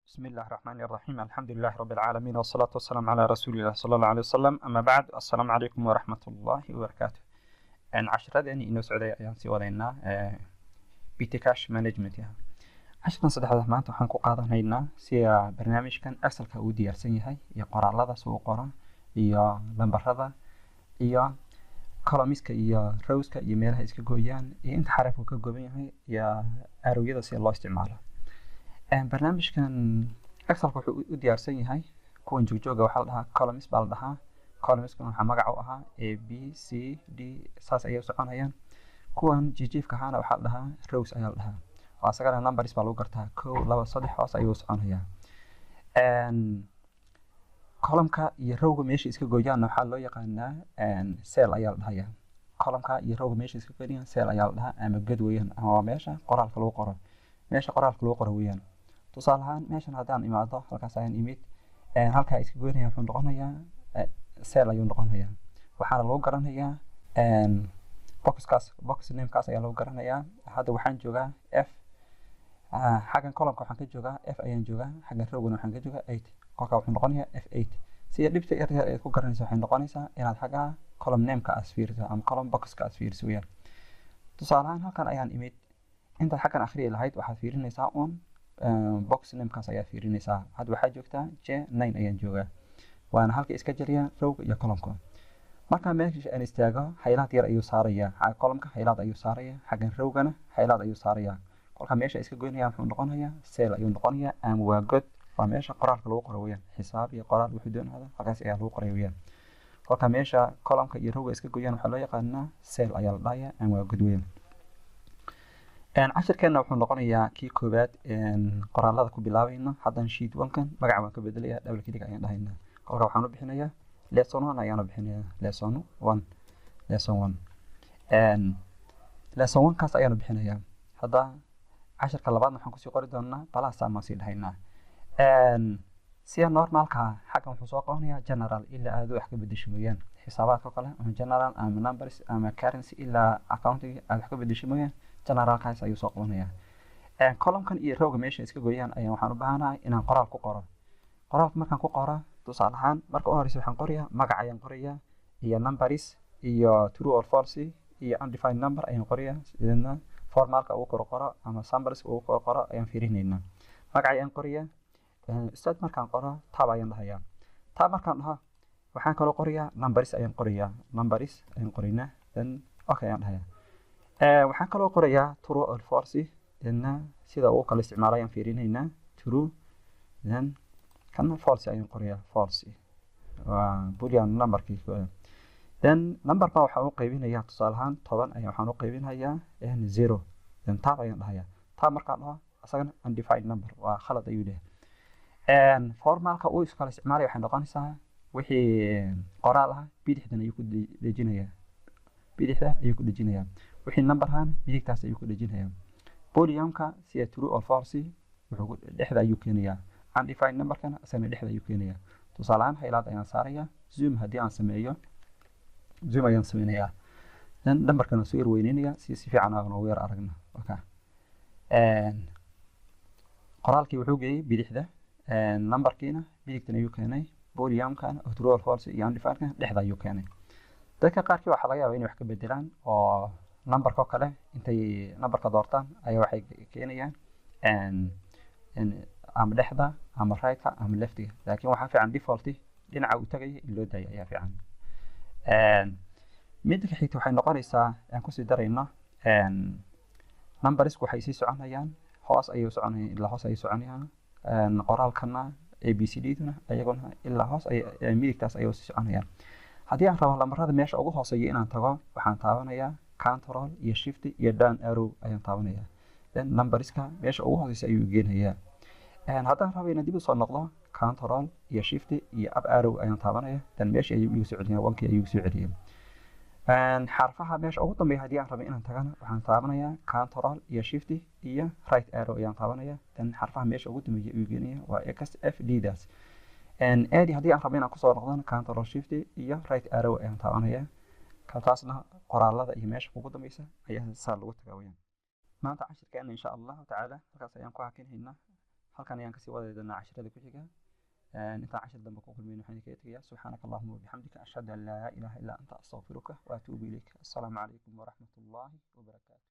بسم الله الرحمن الرحيم الحمد لله رب العالمين والصلاة والسلام على رسول الله صلى الله عليه وسلم أما بعد السلام عليكم ورحمة الله وبركاته أن عشرة إنه سعودية أيام سوالينا بيتكاش مانجمنت عشرة صدق ما أنتم حنكو قاعدين هنا سيا برنامج كان أكثر كودي أرسني هاي يقرأ لذا سوق قرأ يا لمبر هذا يا كلاميسك يا روسك يا ميلها إسك جويان أنت حرف وكجوبين هاي يا أرويدا سي الله استعماله برنامج كان أكثر وحuu u diyaarsan yahay kuwan joogjooga waxa la dhahaa columns baa la dhahaa columns waxa magac u ahaa A B C D saas ayay soconayaan kuwan jijiifka ahaana waxa la dhahaa rows ayaa la dhahaa waa asagana numbers baa lagu gartaa 1 2 3 hoos ayuu soconayaa columnka iyo rowga meesha iska gooyaan waxa loo yaqaanaa cell ayaa la dhahaa columnka iyo rowga meesha iska gooyaan cell ayaa la dhahaa ama god weeyaan ama meesha qoraalka lagu qoro meesha qoraalka lagu qoro weeyaan tusaale ahaan meeshan haddaan imaado halkaas ayaan imid halkaa iska goynaya wuxuu noqonayaa cell ayuu noqonayaa waxaana lagu garanayaa box namekaas ayaa lagu garanayaa hadda waxaan joogaa F xagan columnka waxaan ka joogaa F ayaan joogaa xagan rowgana waxaan ka joogaa 8 kolka wuxuu noqonayaa F8 si dhibta yar ay ku garanayso waxay noqonaysaa inaad xaga column nameka as fiiriso ama column boxka as fiiriso weeyaan tusaale ahaan halkan ayaan imid inta xagan akhriye lahayd waxaad fiirinaysaa box namekaas ayaa fiirinaysaa hadda waxaa joogtaa J9 ayaan joogaa waana halka iska jariya rowga iyo columnka marka meesha aan istaago haylaad yar ayuu saaraya columnka haylaad ayuu saaraya xagan rowgana haylaad ayuu saaraya kolka meesha iska goynaya wuxuu noqonayaa cell ayuu noqonayaa ama waa god waa meesha qoraalka lagu qoro weeyaan xisaab iyo qoraal wuxuu doonayaa halkaas ayaa lagu qoray weeyaan kolka meesha columnka iyo rowga iska goyaan waxa loo yaqaanaa cell ayaa la dhahayaa ama waa god weeyaan cashirkeena wuxuu noqonayaa kii koobaad qoraalada ku bilaabayna haddaan sheet 1kan magaca waan ka bedelayaa double click ayaan dhahaynaa kolka waxaan u bixinayaa lesson 1 ayaan u bixinayaa lesson 1 lesson 1 kaas ayaan u bixinayaa hadda cashirka labaadna waxaan kusii qori doonaa balaas ama sii dhahaynaa sida normalka xagan wuxuu soo qabanayaa general ilaa aad wax ka bedesho mooyaan xisaabaadka kale ama general ama numbers ama currency ilaa accounting aad wax ka bedesho mooyaan general kaas ayuu soo qabanayaa columnkan iyo rowga meesha iska gooyaan ayaan waxaan u baahanahay inaan qoraal ku qoro qoraalka markaan ku qoro tusaale ahaan marka u horeysa waxaan qorayaa magac ayaan qorayaa iyo numbers iyo true or false iyo undefined number ayaan qorayaa sidana formalka uu qoro ama symbols uu qoro ayaan fiirinaynaa magac ayaan qorayaa start markaan qoro tab ayaan dhahayaa tab markaan dhaho waxaan kala qorayaa numbers ayaan qoraynaa then okay ayaan dhahayaa waxaan kaloo qorayaa true or false then sida uu kala isticmaalayaan fiirinaynaa true then kan false ayaan qorayaa false waa boolean numberkii then numberka waxa uu qaybinayaa tusaale ahaan 10 ayaan waxaan u qaybinayaa 0 then tab ayaan dhahayaa tab markaan dhaho asagana undefined number waa khalad ayuu leeyahay formalka uu iskala isticmaalay waxay noqonaysaa wixii qoraal ah bidixdan ayuu ku dejinayaa wixii number ahaan bidigtaas ayuu ku dejinayaa booleanka sida true or false wuxuu dhexda ayuu keenayaa undefined numberkana asana dhexda ayuu keenayaa tusaale ahaan haylaad ayaan saarayaa zoom haddii aan sameeyo zoom ayaan sameynayaa then numberkana soo yar weyneynaya si fiican aan ugu yar aragna okay qoraalkii wuxuu geeyay bidixda numberkiina bidigtan ayuu keenay booleankana true or false iyo undefinedkana dhexda ayuu keenay dadka qaarkii waxa laga yaabaa inay wax ka bedelaan oo numberka kale intay numberka doortaan ayaa waxay keenayaan ama dhexda ama right-ka ama left-ga laakiin waxa fiican default dhinaca uu tagay in loo daayo ayaa fiican mid ka xigta waxay noqonaysaa aan ku sii darayno numbers waxay sii soconayaan hoos ayuu soconayaan ilaa hoos ayuu soconayaan qoraalkana ABCD-duna ayaguna ilaa hoos ay midigtaas ayuu sii soconayaan haddii aan rabo lambarada meesha ugu hooseeya inaan tago waxaan taabanayaa control iyo shift iyo down arrow ayaan taabanayaa then numberska meesha ugu hooseysa ayuu geenayaa haddaan rabo inaan dib u soo noqdo control iyo shift iyo up arrow ayaan taabanaya then meesha ayuu igu soo celinayaa wankii ayuu soo celiyay xarfaha meesha ugu dambeeya haddii aan rabo inaan tagana waxaan taabanayaa control iyo shift iyo right arrow ayaan taabanayaa then xarfaha meesha ugu dambeeya ayuu geenayaa waa XFD daas aadi haddii aan rabo inaan kusoo noqdana control shift iyo right arrow ayaan taabanayaa kaltaasna qoraalada iyo meesha ugu dambaysa ayaa saa lagu tagaa weeyaan maanta cashirkeena insha Allah taala halkaas ayaan ku hakinaynaa halkan ayaan kasii wadi doonaa casharada ku xiga intaan cashar dambe ku kulmayno waxaan idinkaga tegayaa subxaanaka allahuma wabixamdika ashhadu an laa ilaaha illaa anta astaghfiruka wa atuubu ilayk assalaamu calaykum waraxmat ullaahi wabarakaatu